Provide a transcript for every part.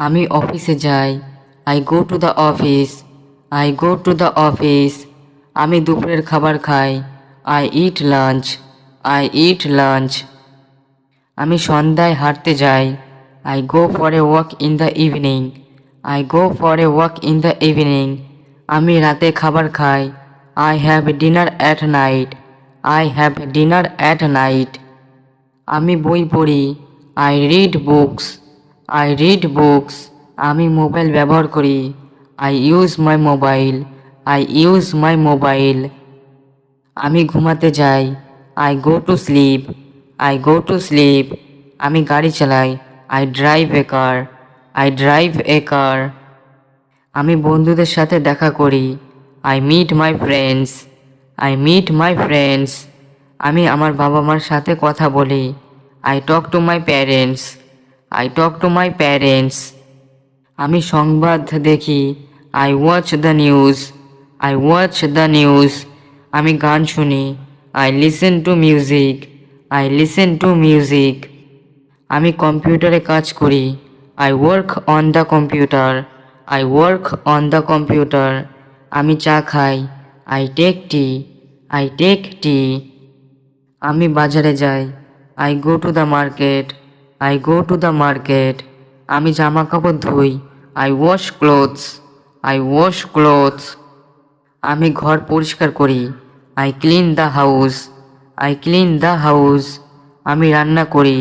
আমি অফিসে যাই। I go to the office. I go to the office. আমি দুপুরের খাবার খাই। I eat lunch. I eat lunch. আমি সন্ধ্যায় হাঁটতে যাই। I go for a walk in the evening. I go for a walk in the evening. আমি রাতে খাবার খাই। I have dinner at night. I have dinner at night. আমি বই পড়ি। I read books. I read books. আমি mobile ব্যবহার করি। I use my mobile. I use my mobile. আমি ঘুমাতে যাই। I go to sleep. I go to sleep. আমি গাড়ি চালাই। I drive a car. I drive a car. আমি বন্ধুদের সাথে দেখা করি। I meet my friends. I meet my friends. আমি আমার বাবা মার সাথে কথা বলি। I talk to my parents. I talk to my parents. আমি সংবাদ দেখি। I watch the news. I watch the news. আমি গান শুনি। I listen to music. I listen to music. আমি কম্পিউটারে কাজ করি। I work on the computer. I work on the computer. আমি চা খাই। I take tea. I take tea. আমি বাজারে যাই। I go to the market. I go to the market. আমি জামা কাপড় ধুই। I wash clothes. I wash clothes. আমি ঘর পরিষ্কার করি। I clean the house. I clean the house. আমি রান্না করি।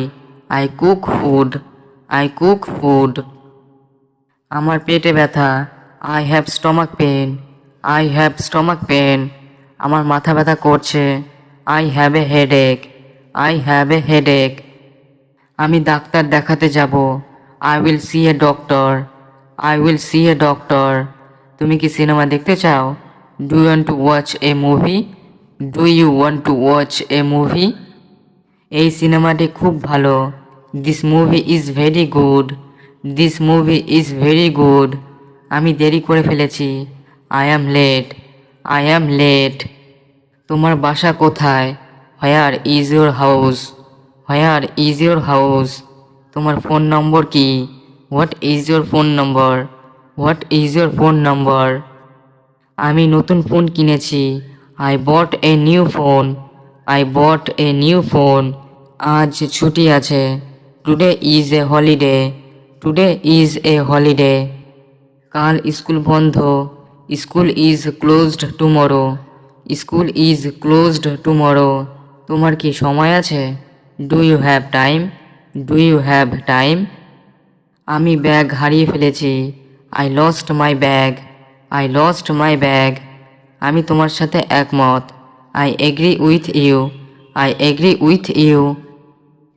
I cook food. I cook food. আমার পেটে ব্যথা। I have stomach pain. I have stomach pain. আমার মাথা ব্যথা করছে। I have a headache. I have a headache. আমি ডাক্তার দেখাতে যাব। I will see a doctor. I will see a doctor. তুমি কি সিনেমা দেখতে চাও? Do you want to watch a movie? Do you want to watch a movie? এই সিনেমাটি খুব ভালো। This movie is very good. This movie is very good. আমি দেরি করে ফেলেছি। I am late. I am late. তোমার বাসা কোথায়? Where is your house? Where is your house? তোমার ফোন নম্বর কি? What is your phone number? What is your phone number? আমি নতুন ফোন কিনেছি। I bought a new phone. I bought a new phone. আজ ছুটি আছে। Today is a holiday. Today is a holiday. কাল school বন্ধ। School is closed tomorrow. School is closed tomorrow. তোমার কি সময় আছে? Do you have time? Do you have time? আমি ব্যাগ হারিয়ে ফেলেছি। I lost my bag. I lost my bag. আমি তোমার সাথে একমত। I agree with you. I agree with you.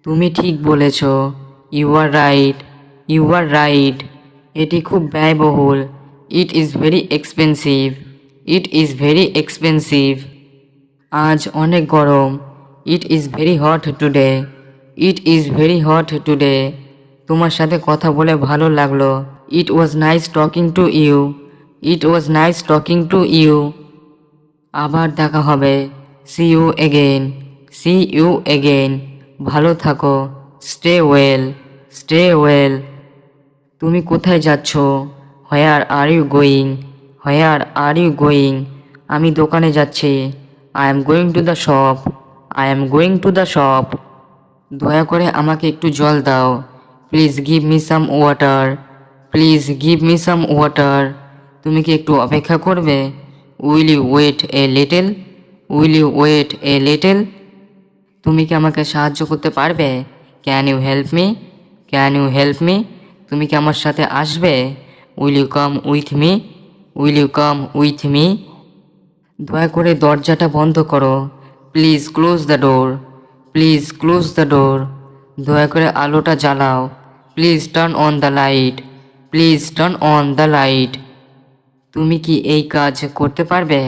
তুমি ঠিক বলেছ। You are right. You are right. এটি খুব ব্যয়বহুল। It is very expensive. It is very expensive. আজ অনেক গরম। ইট is very hot today. It is very hot today. তোমার সাথে কথা বলে ভালো লাগলো। It was nice talking to you. It was nice talking to you. আবার দেখা হবে। See you again. See you again. ভালো থাকো। Stay well. Stay well. তুমি কোথায় যাচ্ছ? Where are you going? Where are you going? আমি দোকানে যাচ্ছি। I am going to the shop. I am going to the shop. দয়া করে আমাকে একটু জল দাও। Please give me some water. Please give me some water. তুমি কি একটু অপেক্ষা করবে? Will you wait a little? Will you wait a little? তুমি কি আমাকে সাহায্য করতে পারবে? Can you help me? Can you help me? তুমি কি আমার সাথে আসবে? Will you come with me? Will you come with me? দয়া করে দরজাটা বন্ধ করো। Please close the door. Please close the ডোর। দয়া করে আলোটা জ্বালাও। Please turn on the light. Please turn on the light. তুমি কি এই কাজ করতে পারবে?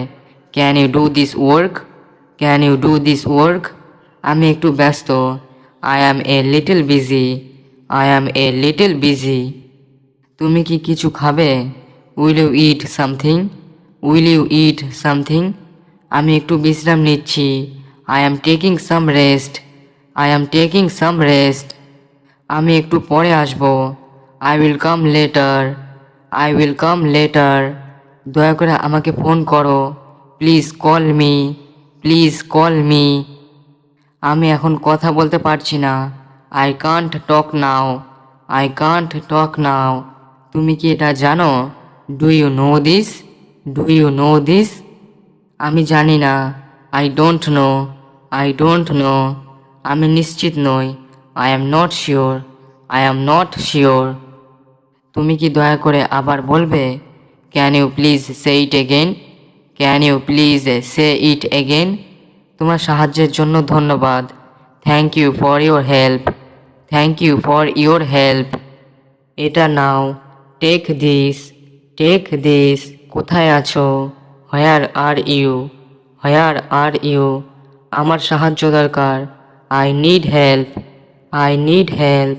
Can you do this work? Can you do this work? আমি একটু ব্যস্ত। I am a little busy. I am a little busy. তুমি কি কিছু খাবে? Will you eat something? Will you eat something? আমি একটু বিশ্রাম নিচ্ছি। I am taking some rest. I am taking some rest. আমি একটু পরে আসব। I will come later, I will come later. দয়া করে আমাকে ফোন করো, please call me, please call me. আমি এখন কথা বলতে পারছি না, I can't talk now, I can't talk now. তুমি কি এটা জানো? Do you know this, do you know this? আমি জানি না, I don't know, I don't know. আমি নিশ্চিত নই, I am not sure, I am not sure. তুমি কি দয়া করে আবার বলবে? Can you please say it again, can you please say it again? তোমার সাহায্যের জন্য ধন্যবাদ। Thank you for your help, thank you for your help. এটা নাও, টেক দিস, টেক দিস। কোথায় আছো? Where are you, where are you? আমার সাহায্য দরকার, I need help, I need help.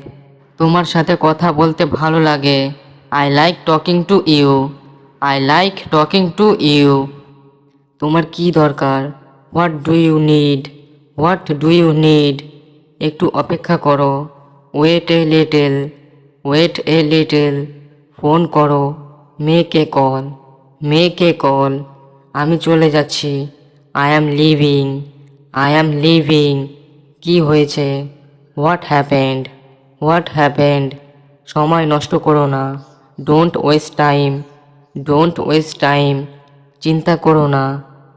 তোমার সাথে কথা বলতে ভালো লাগে, I like talking to you, I like talking to you. তোমার কি দরকার? What do you need, what do you need? একটু অপেক্ষা করো, wait a little, wait a little. Phone করো, make a call, make a call. আমি চলে যাচ্ছি, I am leaving, I am leaving. কি হয়েছে? What happened, what happened? সময় নষ্ট করো না, don't waste time, don't waste time. চিন্তা করো না,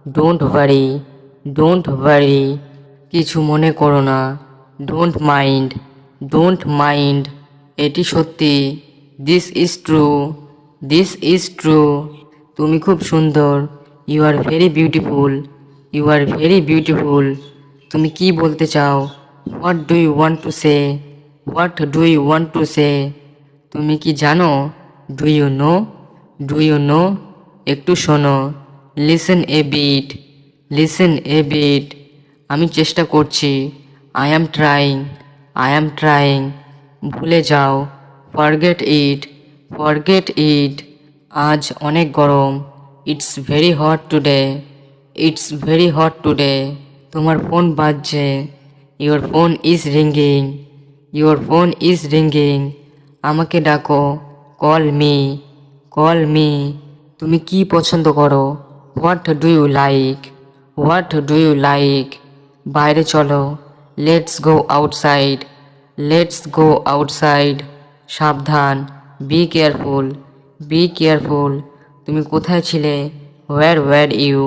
ডোন্ট ওয়ারি, ডোন্ট ওয়ারি। কিছু মনে করো না, ডোন্ট মাইন্ড, ডোন্ট মাইন্ড। এটি সত্যি, this is true, this is true. তুমি খুব সুন্দর, you are very beautiful, you are very beautiful. তুমি কি বলতে চাও? What do you want to say, what do you want to say? তুমি কি জানো? Do you know, do you know? একটু শোনো, listen a bit, listen a bit. আমি চেষ্টা করছি, I am trying, I am trying. ভুলে যাও, ফরগেট ইট, ফরগেট ইট। আজ অনেক গরম, it's very hot today, it's very hot today. তোমার ফোন বাজছে, your phone is ringing, your phone is ringing. আমাকে ডাকো, কল মি, কল মি। তুমি কি পছন্দ করো? What do you like, what do you like? বাইরে চলো, let's go outside, let's go outside. সাবধান, বি কেয়ারফুল, বি কেয়ারফুল। তুমি কোথায় ছিলে? Where were you,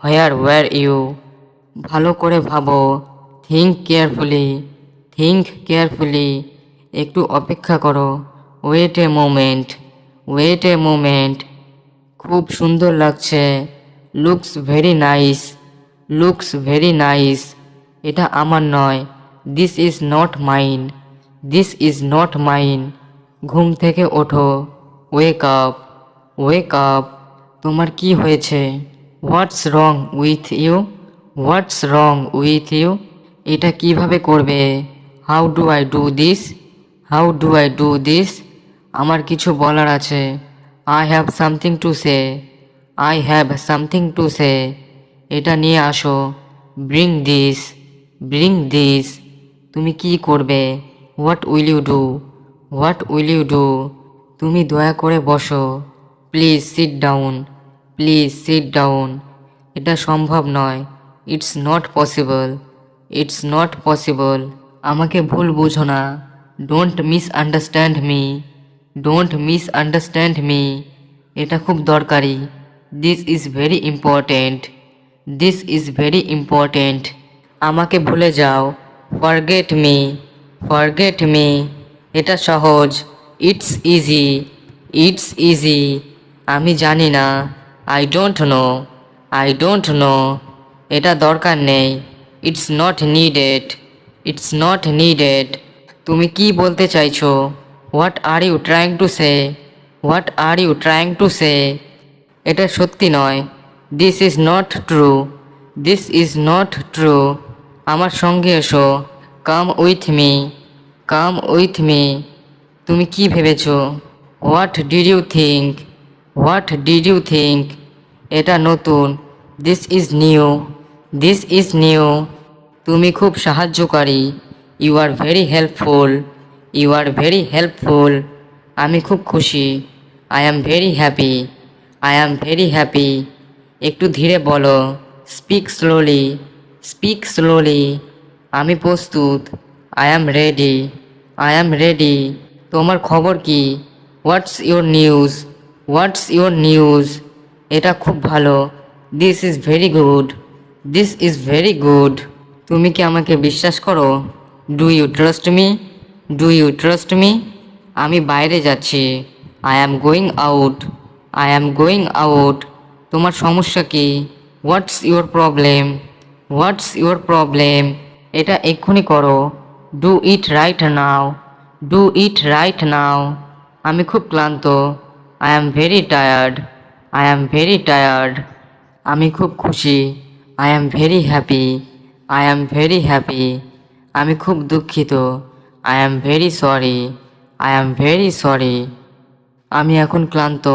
where were you? ভালো করে ভাবো, থিঙ্ক কেয়ারফুলি, থিঙ্ক কেয়ারফুলি। একটু অপেক্ষা করো, wait a moment, wait a moment. খুব সুন্দর লাগছে, looks very nice, looks very nice. এটা আমার নয়, this is not mine, this is not mine. ঘুম থেকে ওঠো, ওয়েক আপ, ওয়েক আপ। তোমার কি হয়েছে? What's wrong with you, what's wrong with you? এটা কিভাবে করবে? How do I do this, how do I do this? আমার কিছু বলার আছে, I have something to say, I have something to say. এটা নিয়ে আসো, ব্রিং দিস, ব্রিং দিস। তুমি কি করবে? What will you do, what will you do? তুমি দয়া করে বসো, please sit down, please sit down. এটা সম্ভব নয়, it's not possible, it's not possible. আমাকে ভুল বুঝো না, don't misunderstand me, don't misunderstand me. এটা খুব দরকারি, this is very important, this is very important. আমাকে ভুলে যাও, ফরগেট মি, ফরগেট মি। এটা সহজ, ইটস ইজি, ইটস ইজি। আমি জানি না, I don't know, I don't know. এটা দরকার নেই, it's not needed, it's not needed. তুমি কি বলতে চাইছো? What are you trying to say, what are you trying to say? এটা সত্যি নয়, this is not true, this is not true. আমার সঙ্গে এসো, come with me, come with me. তুমি কি ভেবেছো? What did you think, what did you think? এটা নতুন, this is new, this is new. তুমি খুব সাহায্যকারী, you are very helpful, you are very helpful. আমি খুব খুশি। I am very happy. I am very happy. একটু ধীরে বলো। Speak slowly. Speak slowly. আমি প্রস্তুত। I am ready. I am ready. তোমার খবর কি? What's your news? What's your news? এটা খুব ভালো। This is very good. This is very good. তুমি কি আমাকে বিশ্বাস করো? Do you trust me? Do you trust me? আমি বাইরে যাচ্ছি। I am going out. I am going out. তোমার সমস্যা কি? What's your problem? What's your problem? এটা এক্ষুনি করো। Do it right now. Do it right now. আমি খুব ক্লান্ত। I am very tired. I am very tired. আমি খুব খুশি। I am very happy. I am very happy. আমি খুব দুঃখিত। I am very sorry. I am very sorry. আমি এখন ক্লান্ত।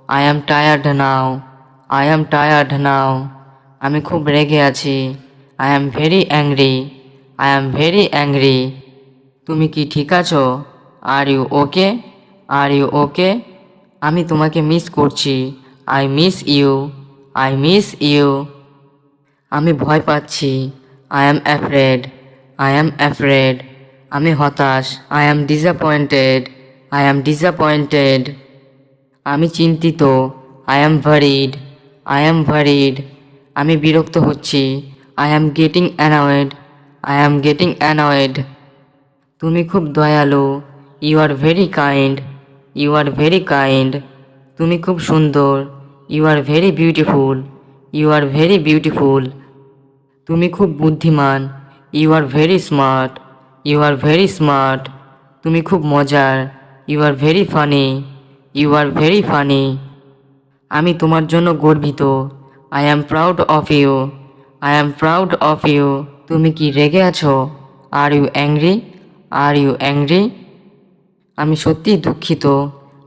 I am tired now. I am tired now. আমি খুব রেগে আছি। I am very angry. I am very angry. তুমি কি ঠিক আছো? Are you okay? Are you okay? আমি তোমাকে মিস করছি। I miss you. I miss you. আমি ভয় পাচ্ছি। I am afraid. I am afraid. আমি হতাশ। I am disappointed. I am disappointed. আমি চিন্তিত। I am worried. I am worried. আমি বিরক্ত হচ্ছি। I am getting annoyed. I am getting annoyed. তুমি খুব দয়ালু। You are very kind. You are very kind. তুমি খুব সুন্দর। You are very beautiful. You are very beautiful. তুমি খুব বুদ্ধিমান। You are very smart. You are very smart. তুমি খুব মজার। You are very funny. You are very funny. আমি তোমার জন্য গর্বিত। I am proud of you. I am proud of you. তুমি কি রেগে আছো? Are you angry? Are you angry? আমি সত্যিই দুঃখিত।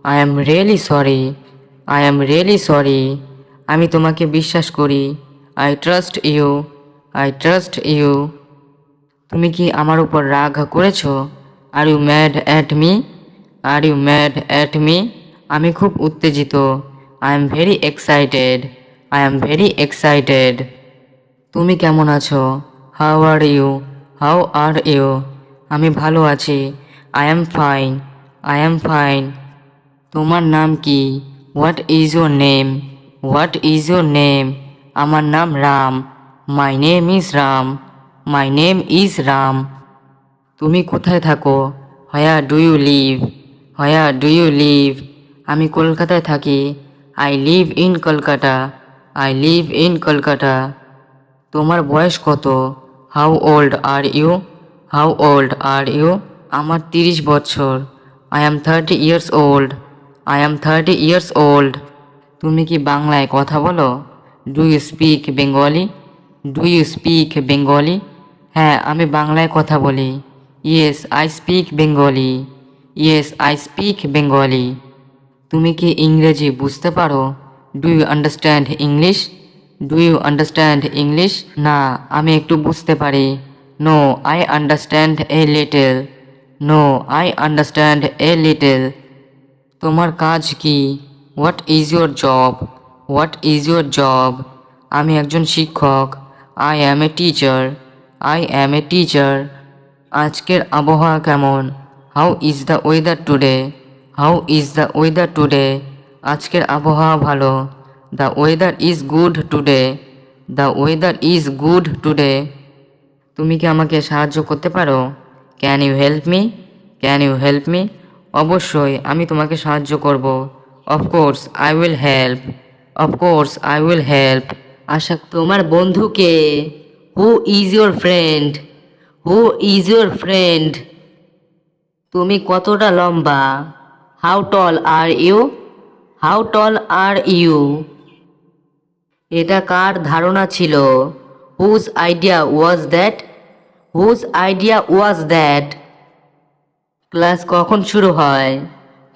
I am really sorry. I am really sorry. আমি তোমাকে বিশ্বাস করি। I trust you. I trust you. তুমি কি আমার উপর রাগ করেছো? Are you mad at me? Are you mad at me? আমি খুব উত্তেজিত। I am very excited. I am very excited. তুমি কেমন আছো? How are you? How are you? আমি ভালো আছি। I am fine. I am fine. তোমার নাম কি? What is your name? What is your name? আমার নাম Ram. My name is Ram. My name is Ram. তুমি কোথায় থাকো? Where do you live? Where do you live? আমি কলকাতায় থাকি। I live in Kolkata. I live in Kolkata. তোমার বয়স কত? How old are you? How old are you? আমার 30 বছর। I am 30 years old. I am 30 years old. তুমি কি বাংলায় কথা বলো? Do you speak Bengali? Do you speak Bengali? হ্যাঁ, আমি বাংলায় কথা বলি। Yes I speak Bengali. Yes I speak Bengali. তুমি কি ইংরেজি বুঝতে পারো? Do you understand English? Do you understand English? না, আমি একটু বুঝতে পারি। No I understand a little. No I understand a little. তোমার কাজ কি? What is your job? What is your job? আমি একজন শিক্ষক। I am a teacher. I am a teacher. আজকের আবহাওয়া কেমন? How is the weather today? How is the weather today? আজকের আবহাওয়া ভালো। The weather is good today. The weather is good today. তুমি কি আমাকে সাহায্য করতে পারো? Can you help me? Can you help me? অবশ্যই আমি তোমাকে সাহায্য করব। Of course I will help. Of course I will help. আশা তোমার বন্ধুকে। Who is your friend? Who is your friend? তুমি কতটা লম্বা? How tall are you? How tall are you? এটা কার ধারণা ছিল? Whose idea was that? Whose idea was that? Class কখন শুরু হয়?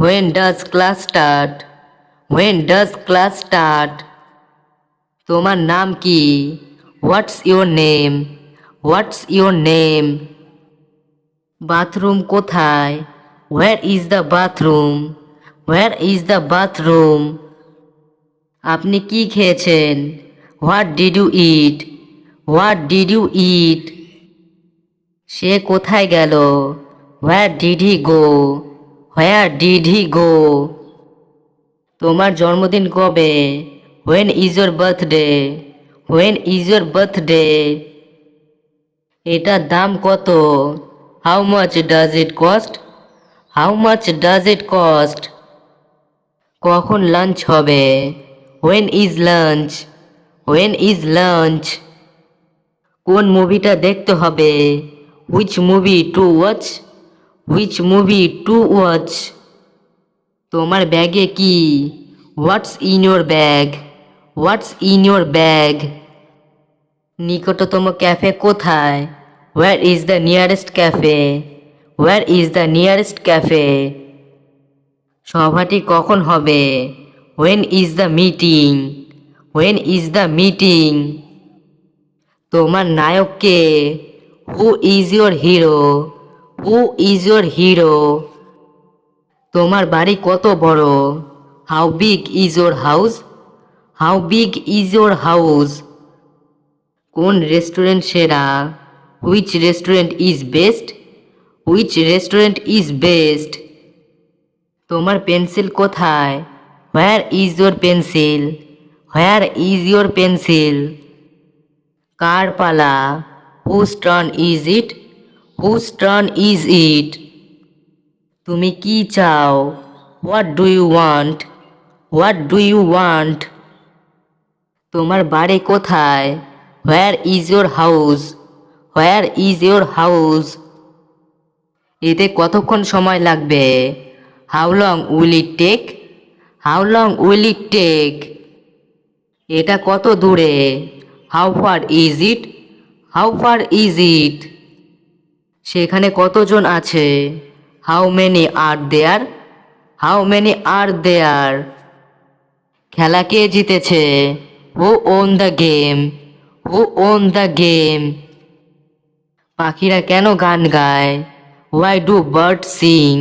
When does class start? When does class start? তোমার নাম কি? What's your name? What's your name? Bathroom কোথায়? Where is the bathroom? Where is the bathroom? আপনি কি খেয়েছেন? What did you eat? What did you eat? সে কোথায় গেল? Where did he go? Where did he go? তোমার জন্মদিন কবে? When is your birthday? When is your birthday? এটার দাম কত? How much does it cost? How much does it cost? কখন lunch হবে? When is lunch? When is lunch? কোন মুভিটা দেখতে হবে? Which movie to watch? Which movie to watch? তোমার ব্যাগে কি? What's in your bag? What's in your bag? নিকটতম ক্যাফে কোথায়? Where is the nearest cafe? Where is the nearest cafe? সভাটি কখন হবে? When is the meeting? When is the meeting? তোমার নায়ক কে? Who is your hero? Who is your hero? তোমার বাড়ি কত বড়? How big is your house? How big is your house? কোন restaurant সেরা? Which restaurant is best? Which restaurant is best? তোমার pencil কোথায়? Where is your pencil? Where is your pencil? কার পালা? Whose turn is it? Whose turn is it? তুমি কি চাও? What do you want? What do you want? তোমার বাড়ি কোথায়? Where is your house? Where is your house? এতে কতক্ষণ সময় লাগবে? How long will it take? How long will it take? এটা কত দূরে? How far is it? How far is it? সেখানে কতজন আছে? How many are there? How many are there? খেলা কে জিতেছে? Who won the game? Who won the game? পাখিরা কেন গান গায়? Why do birds sing?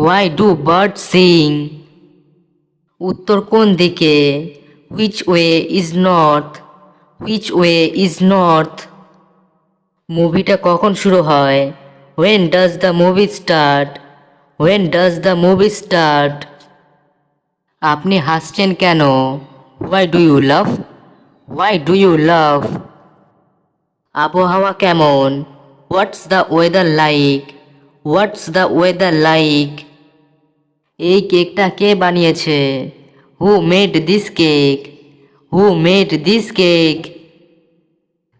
Why do birds sing? উত্তর কোন দিকে? Which way is north? Which way is north? মুভিটা কখন শুরু হয়? When does the movie start? When does the movie start? আপনি হাসছেন কেন? Why do you laugh? Why do you laugh? আবহাওয়া কেমন? What's the weather like? What's the weather like? এই কেকটা কে বানিয়েছে? Who made this cake? Who made this cake?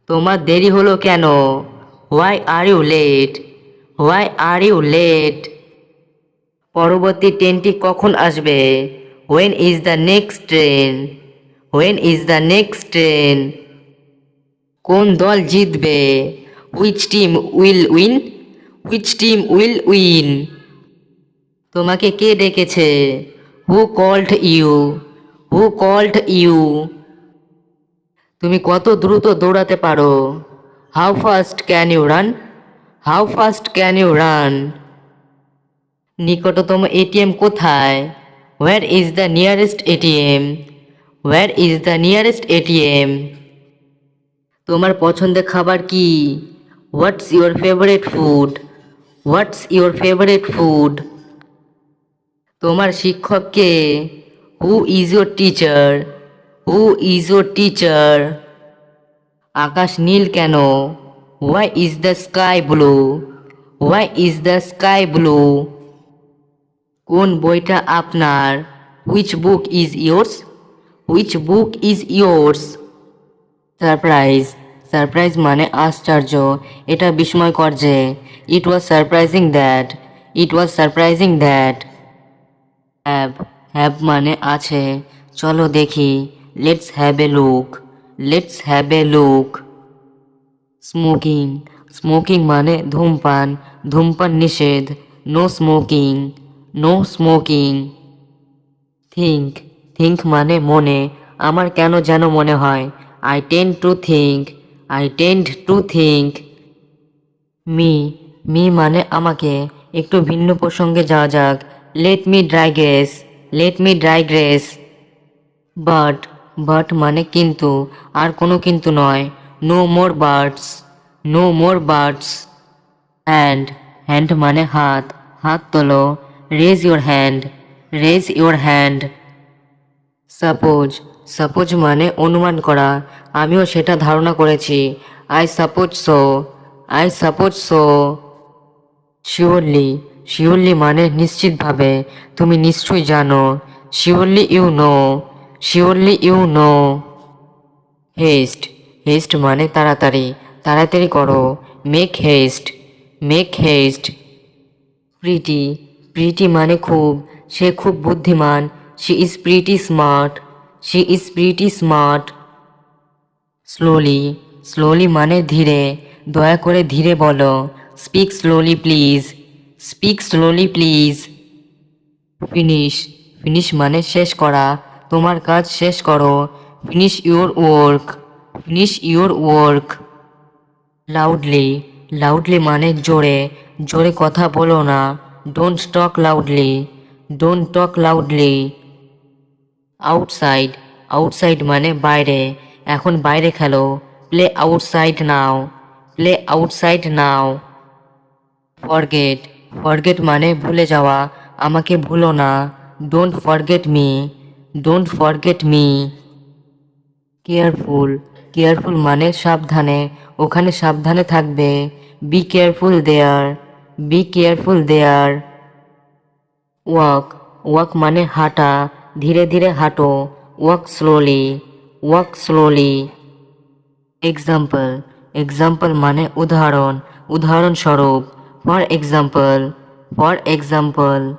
তোমার দেরি হলো কেন? Why are you late? Why are you late? পরবর্তী ট্রেনটি কখন আসবে? When is the next train? When is the next train? কোন দল জিতবে? Which team will win? Which team will win? তোমাকে কে ডেকেছে? Who called you? Who called you? তুমি কত দ্রুত দৌড়াতে পারো? How fast can you run? How fast can you run? নিকটতম এটিএম কোথায়? Where is the nearest ATM? Where is the nearest ATM? তোমার পছন্দের খাবার কি? What's your favorite food? What's your favorite food? তোমার শিক্ষক কে? Who is your teacher? Who is your teacher? আকাশ নীল কেন? Why is the sky blue? Why is the sky blue? কোন বইটা আপনার? Which book is yours? Which book is yours? Surprise. Surprise মানে আশ্চর্য, এটা বিস্ময়কর যে। It was surprising that. It was surprising that. Have. Have মানে আছে। চলো দেখি। Let's have a look. Let's have a look. Smoking. Smoking মানে ধূমপান। ধূমপান নিষেধ। No smoking. No smoking. Think. Think মানে মনে। আমার কেন যেন মনে হয়। I tend to think. I tend to think. Me. Me মানে আমাকে। একটু ভিন্ন প্রসঙ্গে যাওয়া যাক। Let me dry grace. But মানে কিন্তু, আর কোনো কিন্তু নয়। No more birds. হ্যান্ড মানে হাত, হাত তোলো। Raise your hand. সাপোজ মানে অনুমান করা, আমিও সেটা ধারণা করেছি। I suppose so. শিওরলি মানে নিশ্চিতভাবে, তুমি নিশ্চয়ই জানো। Surely you know. হেস্ট মানে তাড়াতাড়ি, তাড়াতাড়ি করো। Make heist. প্রিটি মানে খুব, সে খুব বুদ্ধিমান। She is pretty smart. Slowly মানে ধীরে, দয়া করে ধীরে বলো। Speak slowly please. ফিনিশ মানে শেষ করা, তোমার কাজ শেষ করো। Finish your work. লাউডলি মানে জোরে, জোরে কথা বলো না। Don't talk loudly. আউটসাইড মানে বাইরে, এখন বাইরে খেলো। প্লে আউটসাইড নাও। ফরগেট মানে ভুলে যাওয়া, আমাকে ভুলো না। Don't forget me. কেয়ারফুল মানে সাবধানে, ওখানে সাবধানে থাকবে। Be careful there. ওয়াক মানে হাঁটা, ধীরে ধীরে হাঁটো। Walk slowly. এক্সাম্পল মানে উদাহরণস্বরূপ। For example.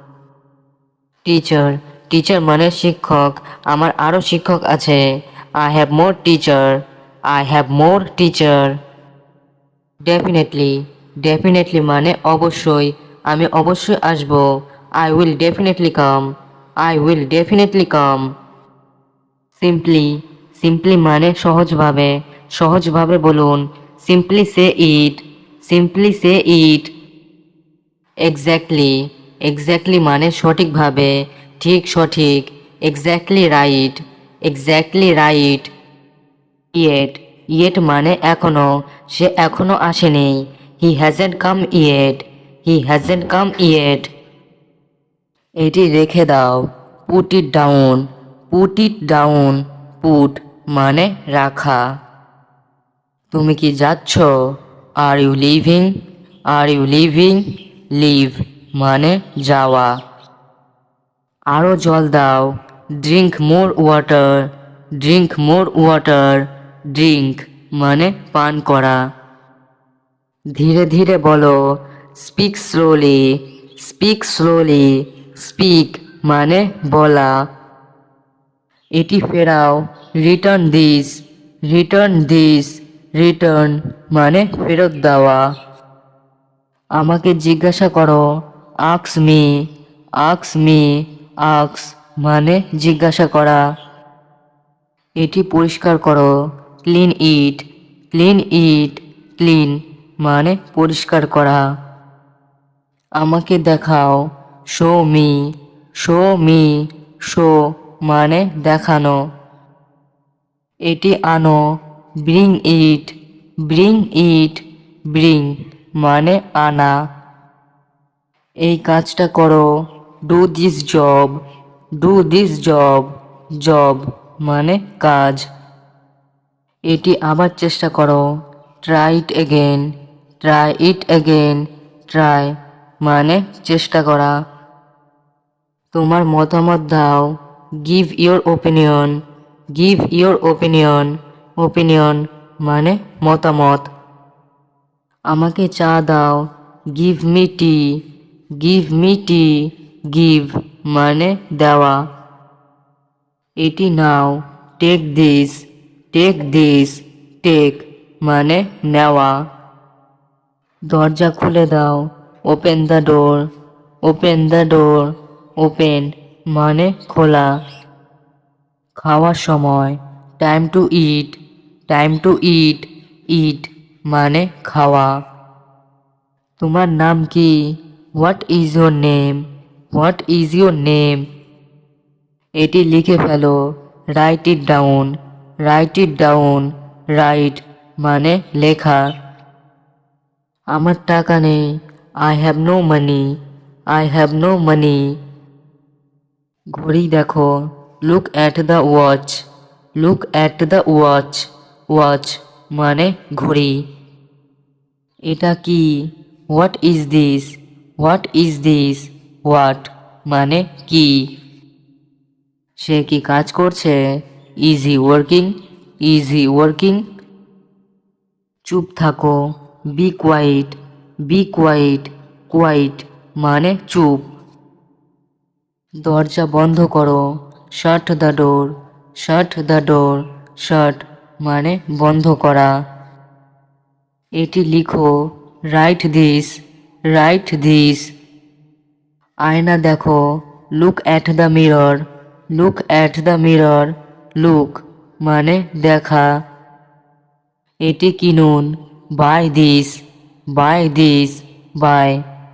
টিচার মানে শিক্ষক, আমার আরও শিক্ষক আছে। I have more teacher. Definitely মানে অবশ্যই, আমি অবশ্যই আসব। I will definitely come. Simply মানে সহজভাবে বলুন। সিম্পলি সে ইট। এক্স্যাক্টলি মানে সঠিকভাবে, সঠিক। Exactly right. ইয়েট মানে এখনো, সে এখনো আসেনি। He hasn't come yet. এটি রেখে দাও। Put it down. পুট মানে রাখা। তুমি কি যাচ্ছ? Are you living. লিভ মানে যাওয়া। আরও জল দাও। ড্রিঙ্ক মোর ওয়াটার। ড্রিঙ্ক মানে পান করা। ধীরে ধীরে বলো। Speak slowly. স্পিক মানে বলা। এটি ফেরাও। রিটার্ন মানে ফেরত দেওয়া। আমাকে জিজ্ঞাসা করো। আক্স মানে জিজ্ঞাসা করা। এটি পরিষ্কার করো। ক্লিন মানে পরিষ্কার করা। আমাকে দেখাও। শো মানে দেখানো। এটি আনো। ব্রিং মানে আনা। এই কাজটা করো। ডু দিস জব মানে কাজ। এটি আবার চেষ্টা করো। Try it again. ট্রাই মানে চেষ্টা করা। তোমার মতামত দাও। গিভ ইয়োর ওপিনিয়ন মানে মতামত। আমাকে চা দাও। গিভ মি টি। গিভ মানে দেওয়া। এটি নাও। টেক দিস মানে নেওয়া। দরজা খুলে দাও। Open the door. ওপেন মানে খোলা। খাওয়ার সময়। টাইম টু ইট মানে খাওয়া। তোমার নাম কি? What is your name? What is your name? এটি লিখে ফেলো। Write it down. Write it down. Write মানে লেখা। আমার টাকা নেই। I have no money. I have no money. ঘড়ি দেখো। Look at the watch. Look at the watch. Watch মানে ঘড়ি। এটা কি? What is this? What is this? What মানে কি? সে কি কাজ করছে? Is he working? Is he working? চুপ থাকো। Be quiet. Be quiet. Quiet মানে চুপ। দরজা বন্ধ করো। শাট the door. Shut the door. শাট মানে বন্ধ করা। এটি লিখো। Write this. Write this. আয়না দেখো। Look at the mirror. Look at the mirror. Look মানে দেখা। এটি কিনুন। Buy this. Buy this. Buy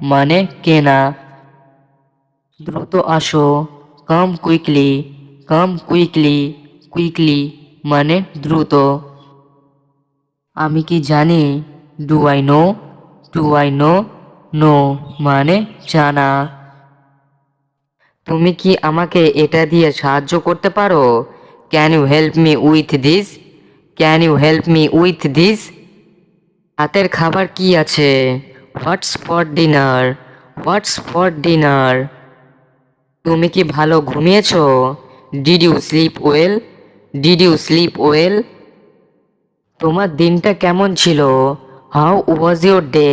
মানে কেনা। দ্রুত আসো। Come quickly. Come quickly. Quickly মানে দ্রুত। আমি কি জানি? Do I know? Do I know? Know মানে জানা। তুমি কি আমাকে এটা দিয়ে সাহায্য করতে পারো? Can you help me with this? Can you help me with this? রাতের খাবার কি আছে? What's for dinner? What's for dinner? তুমি কি ভালো ঘুমিয়েছো? Did you sleep well? Did you sleep well? তোমার দিনটা কেমন ছিল? How was your day?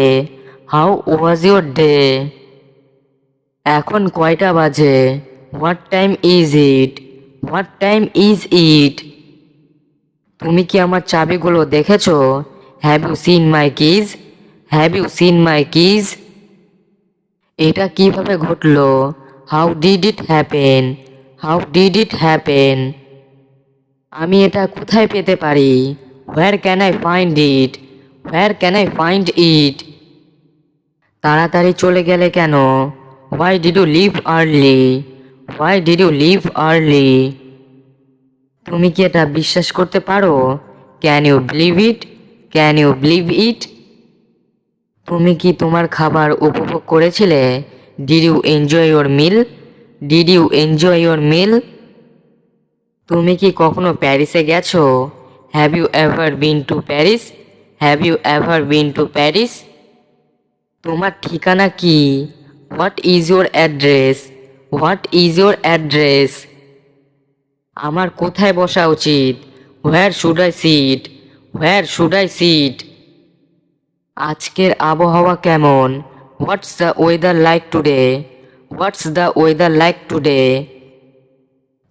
How was your day? এখন কয়টা বাজে? What time is it? What time is it? তুমি কি আমার চাবিগুলো দেখেছো? Have you seen my keys? Have you seen my keys? এটা কিভাবে ঘটলো? How did it happen? How did it happen? আমি এটা কোথায় পেতে পারি? Where can I find it? Where can I find it? তাড়াতাড়ি চলে গেলে কেন? Why did you leave early? Why did you leave early? তুমি কি এটা বিশ্বাস করতে পারো? Can you believe it? Can you believe it? তুমি কি তোমার খাবার উপভোগ করেছিলে? Did you enjoy your mill? Did you enjoy your meal? তুমি কি কখনো প্যারিসে গেছো? Have you ever been to Paris? Have you ever been to Paris? তোমার ঠিকানা কি? What is your address? What is your address? আমার কোথায় বসা উচিত? Where should I sit? Where should I sit? আজকের আবহাওয়া কেমন? What's the weather like today? What's the weather like today?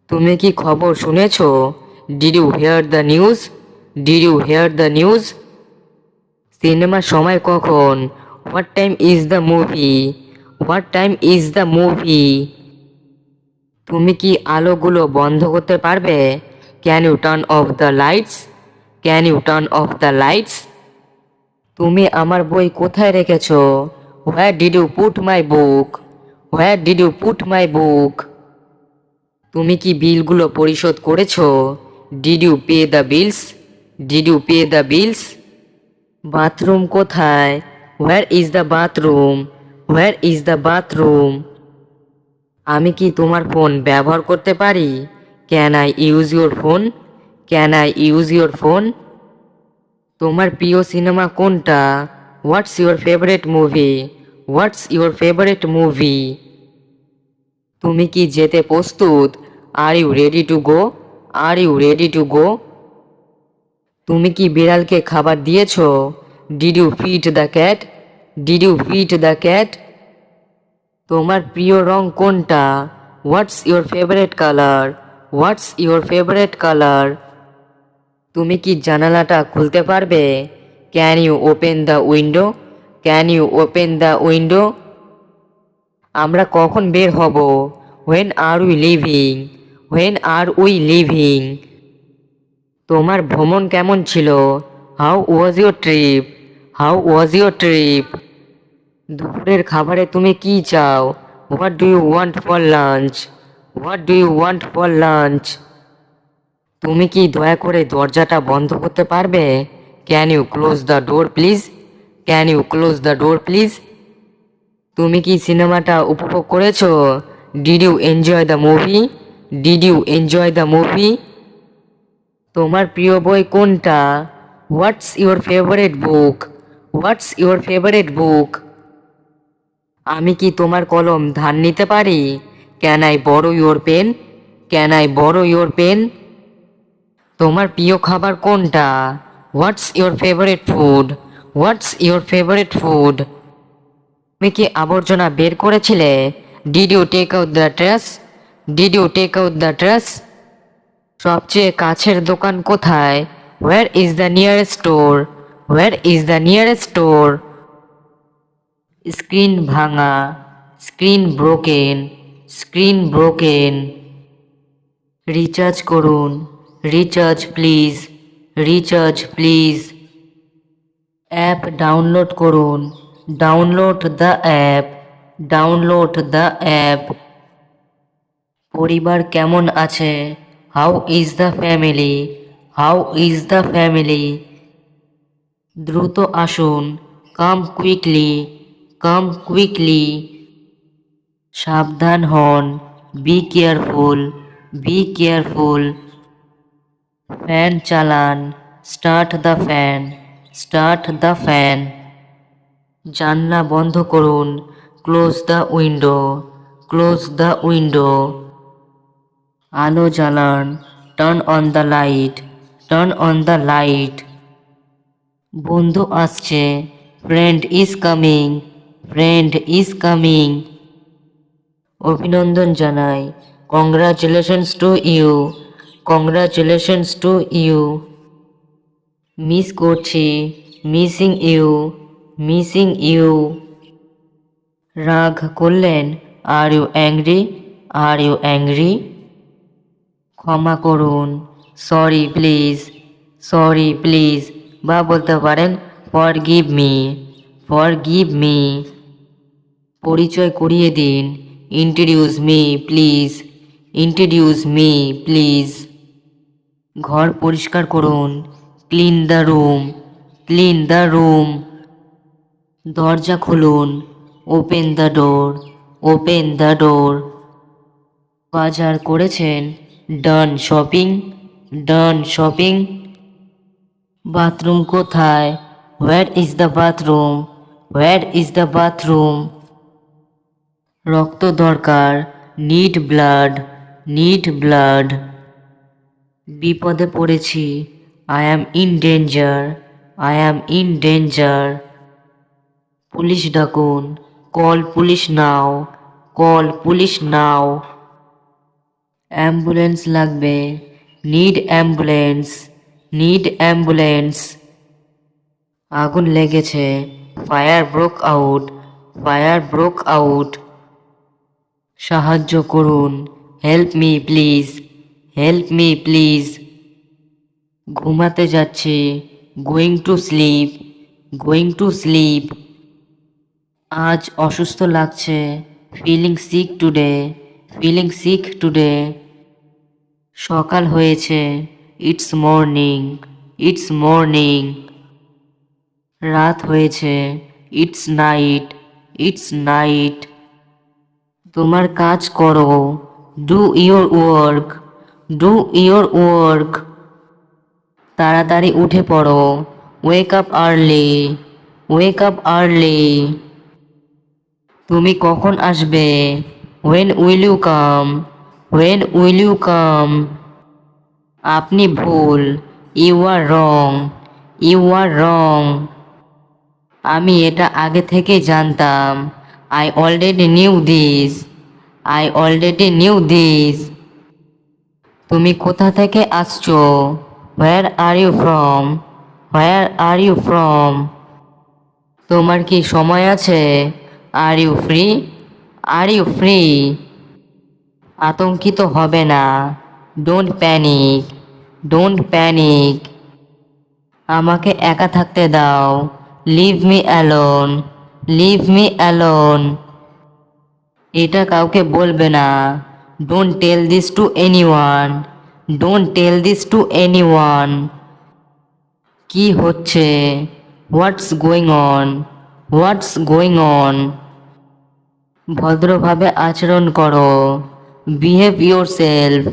তুমি কি খবর শুনেছো? Did you hear the news? Did you hear the news? সিনেমার সময় কখন? What time is the movie? What time is the movie? তুমি কি আলোগুলো বন্ধ করতে পারবে? Can you turn off the lights? Can you turn off the lights? তুমি আমার বই কোথায় রেখেছো? Where did you put my book? Where did you put my book? তুমি কি বিলগুলো পরিশোধ করেছো? Did you pay the bills? Did you pay the bills? Bathroom কোথায়? Where is the bathroom? Where is the bathroom? আমি কি তোমার phone ব্যবহার করতে পারি? Can I use your phone? Can I use your phone? তোমার প্রিয় সিনেমা কোনটা? What's your favourite movie? What's your favourite movie? তুমি কি যেতে প্রস্তুত? Are you ready to go? Are you ready to go? তুমি কি বিড়ালকে খাবার দিয়েছো? Did you feed the cat? Did you feed the cat? তোমার প্রিয় রং কোনটা? What's your favourite colour? What's your favourite colour? তুমি কি জানালাটা খুলতে পারবে? Can you open the window? Can you open the window? আমরা কখন বের হব? When are we leaving? When are we leaving? তোমার ভ্রমণ কেমন ছিল? How was your trip? How was your trip? দুপুরের খাবারে তুমি কি চাও? What do you want for lunch? What do you want for lunch? তুমি কি দয়া করে দরজাটা বন্ধ করতে পারবে? Can you close the door please? Can you close the door please? তুমি কি সিনেমাটা উপভোগ করেছো? Did you enjoy the movie? Did you enjoy the movie? তোমার প্রিয় বই কোনটা? What's your favourite book? What's your favourite book? আমি কি তোমার কলম ধার নিতে পারি? Can I borrow your pen? Can I borrow your pen? তোমার প্রিয় খাবার কোনটা? What's your favourite food? What's your favourite food? তুমি কি আবর্জনা বের করেছিলে? Did you take out the trash? Did you take out the trash? সবচেয়ে কাছের দোকান কোথায়? Where is the nearest store? Where is the nearest store? Screen ভাঙা, screen broken, screen broken. Recharge করুন, recharge please, recharge please. App download করুন, download the app, download the app. পরিবার কেমন আছে? How is the family? How is the family? দ্রুত আসুন, come quickly, come quickly. সাবধান হন, B careful, be careful. Fan চালান, start the fan, start the fan. জানলা বন্ধ করুন, close the window, close the window. আলো জ্বালান, turn on the light, turn on the light. বন্ধু আসছে, friend is coming, friend is coming. অভিনন্দন জানাই, congratulations to you, congratulations to you. Miss করছি, মিসিং ইউ, মিসিং ইউ। রাগ করলেন, are you angry, are you angry? ক্ষমা করুন, sorry please, sorry please, বা বলতে পারেন ফরগিভ মি, ফরগিভ মি। পরিচয় করিয়ে দিন, introduce me please, introduce me please. ঘর পরিষ্কার করুন, clean the room, clean the room. দরজা খুলুন, open the door, open the door. বাজার করেছেন, done shopping, done shopping. Bathroom কোথায়? Where is the bathroom, where is the bathroom? রক্ত দরকার, নিড ব্লাড, নিড ব্লাড। বিপদে পড়েছি, I am in danger, I am in danger. Police ডাকুন, call police now, call police now. Ambulance লাগবে, need ambulance, need ambulance. আগুন লেগেছে, fire broke out, fire broke out. সাহায্য করুন, help me please, help me please. ঘুমাতে যাচ্ছি, going to sleep, going to sleep. আজ অসুস্থ লাগছে, feeling sick today, feeling sick today. সকাল হয়েছে, ইটস মর্নিং, ইটস মর্নিং। রাত হয়েছে, ইটস নাইট, ইটস নাইট। তোমার কাজ করো, do your work, do your work. তাড়াতাড়ি উঠে পড়ো, wake up early, wake up early. তুমি কখন আসবে? When will you come, when will you come? আপনি ভুল, ইউ আর রং, ইউ আর রং। আমি এটা আগে থেকে জানতাম, I already knew this, I already knew this. তুমি কোথা থেকে আসছো? Where are you from, where are you from? তোমার কি সময় আছে? Are you free, are you free? আতঙ্কিত হবে না, ডোন্ট প্যানিক, ডোন্ট প্যানিক। আমাকে একা থাকতে দাও, leave me alone, leave me alone. এটা কাউকে বলবে না। Don't tell this to anyone. Don't tell this to anyone. কি হচ্ছে? What's going on? What's going on? ভদ্রভাবে আচরণ করো। Behave yourself.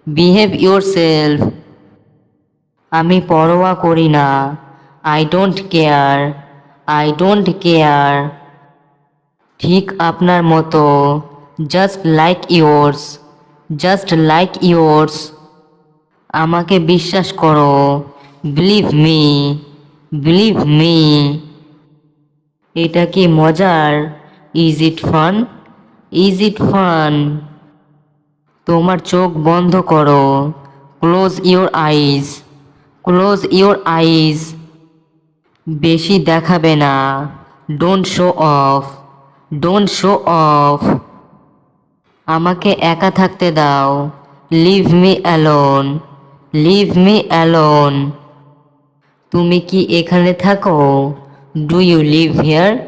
Behave yourself. আমি পরোয়া করি না। I don't care. I don't care. ঠিক আপনার মতো। Just like yours. Just like yours. আমাকে বিশ্বাস করো। Believe me. Believe me. এটা কি মজার? Is it fun? Is it fun? তোমার চোখ বন্ধ করো। Close your eyes. Close your eyes. বেশি দেখাবে না। Don't show off. Don't show off. আমাকে একা থাকতে দাও। Leave me alone. Leave me alone. তুমি কি এখানে থাকো? Do you live here?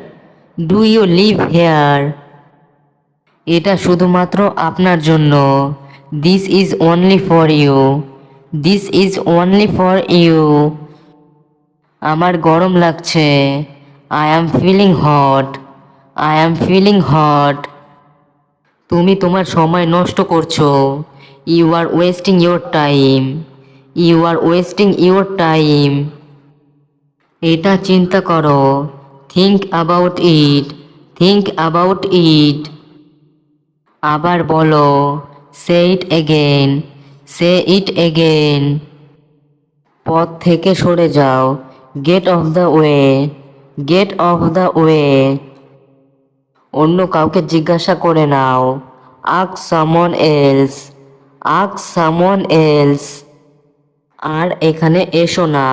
Do you live here? এটা শুধুমাত্র আপনার জন্য। This is only for you. This is only for you. আমার গরম লাগছে। I am feeling hot. I am feeling hot. তুমি তোমার সময় নষ্ট করছো। You are wasting your time. You are wasting your time. এটা চিন্তা করো। Think about it. Think about it. আবার বলো। Say it again. Say it again. পথ থেকে সরে যাও। Get off the way. Get off the way. অন্য কাউকে জিজ্ঞাসা করে নাও। Ask someone else. Ask someone else. আর এখানে এসো না।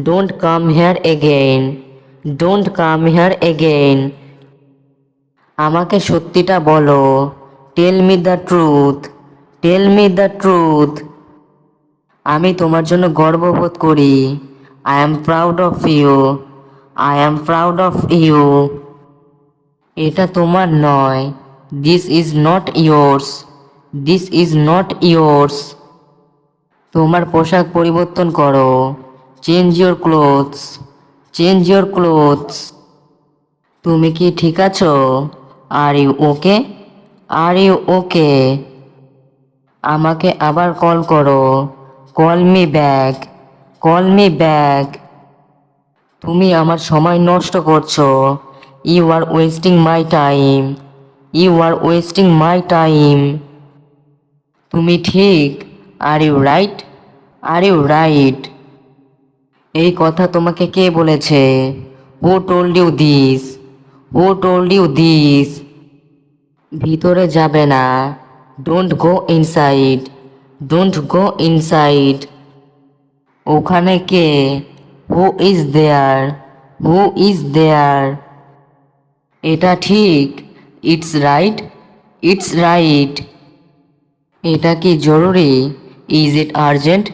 Don't come here again. Don't come here again. আমাকে সত্যিটা বলো। Tell me the truth. Tell me the truth. আমি তোমার জন্য গর্ববোধ করি। I am proud of you. I am proud of you. এটা তোমার নয়। This is not yours. This is not yours. তোমার পোশাক পরিবর্তন করো। Change your clothes. Change your clothes. তুমি কি ঠিক আছো? Are you okay? Are you okay? আমাকে আবার কল করো। Call me back. Call me back. তুমি আমার সময় নষ্ট করছো। You are wasting my time. You are wasting my time. তুমি ঠিক। Are you right? Are you right? এই কথা তোমাকে কে বলেছে? Who told you this? Who told you this? ভিতরে যাবে না। Don't go inside. Don't go inside. ওখানে কে? Who is there? Who is there? এটা ঠিক। It's right. It's right. এটা কি জরুরি? Is it urgent?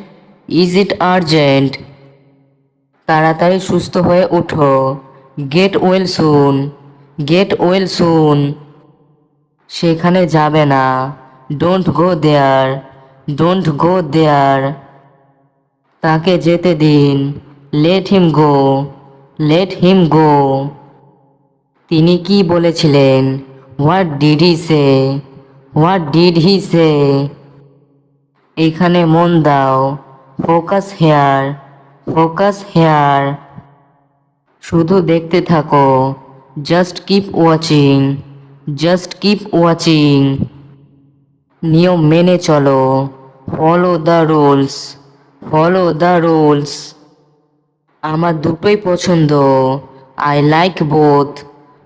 Is it urgent? তাড়াতাড়ি সুস্থ হয়ে ওঠো। Get well soon. Get well soon. সেখানে যাবে না। Don't go there. Don't go there. তাকে যেতে দিন। Let him go. Let him go. তিনি কি বলেছিলেন? What did he say? What did he say? এখানে মন দাও। Focus here. Focus here. শুধু দেখতে থাকো। Just keep watching. Just keep watching. নিয়ম মেনে চলো। Follow the rules. Follow the rules. আমার দুটোই পছন্দ। I like both.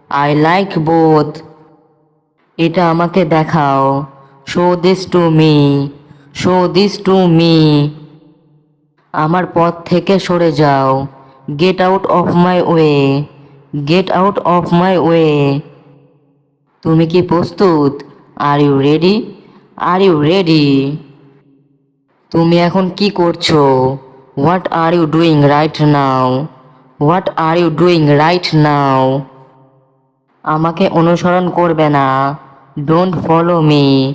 I like both. এটা আমাকে দেখাও। Show this to me. Show this to me. আমার পথ থেকে সরে যাও। Get out of my way. Get out of my way. তুমি কি প্রস্তুত? Are you ready? Are you ready? তুমি এখন কি করছো? What are you doing right now? What are you doing right নাও? আমাকে অনুসরণ করবে না। Don't follow me.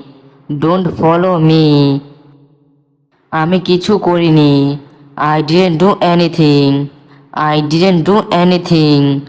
Don't follow me. আমি কিছু করিনি। I didn't do anything. I didn't do anything.